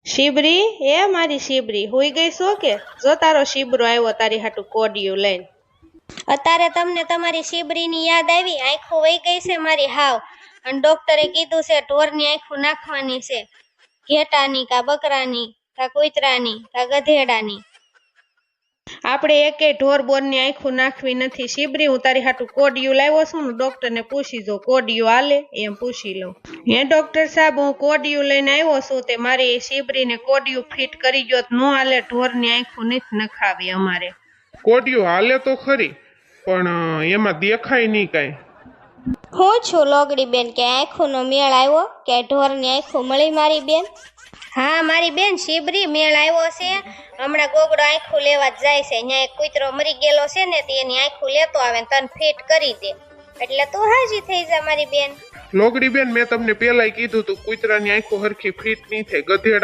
શીબરી, એ મારી શીબરી હુઈ ગઈ છો કે? જો તારો શીબરો આવ્યો તારી હાટું કોડિયું લઈને. અત્યારે તમને તમારી શીબરીની યાદ આવી? આંખો વહી ગઈ છે મારી હાવ. અને ડોક્ટરે કીધું છે ઢોરની આંખો નાખવાની છે, ઘેટાની કા બકરાની કા કૂતરાની કા ગધેડાની. આપણે એકે ઢોર બોરની આંખું નાખવી નથી શીબરી. હું તારી હાટું કોડિયું લાવ્યો છું ને, ડોક્ટરને પૂછી જો કોડિયું હાલે એમ પૂછી લઉં. હે ડોક્ટર સાહેબ, હું કોડિયું લઈને આવ્યો છું, તે મારી શીબરીને કોડિયું ફિટ કરી ગયો ન હાલે? ઢોરની આંખું નથી નખાવી અમારે. કોડિયું હાલે તો ખરી, પણ એમાં દેખાય નહીં કાંઈ. હું છું લોગડી બેન કે આંખોનો મેળ આવ્યો કે ઢોરની આંખો મળી મારી બેન? હા મારી બેન શીબરી, મેળ આવ્યો છે. હમણાં ગોગડો આંખું લેવા જ જાય છે. ત્યાં એક કૂતરો મરી ગયેલો છે ને, તે એની આંખું લેતો આવે ને તને ફિટ કરી દે. એટલે તું હાજી થઈ જા મારી બેન. લોગડી બેન, મેં તમને પેલાય કીધું તું કૂતરાની આંખો હરખી ફિટ નહીં થાય. ગધેડા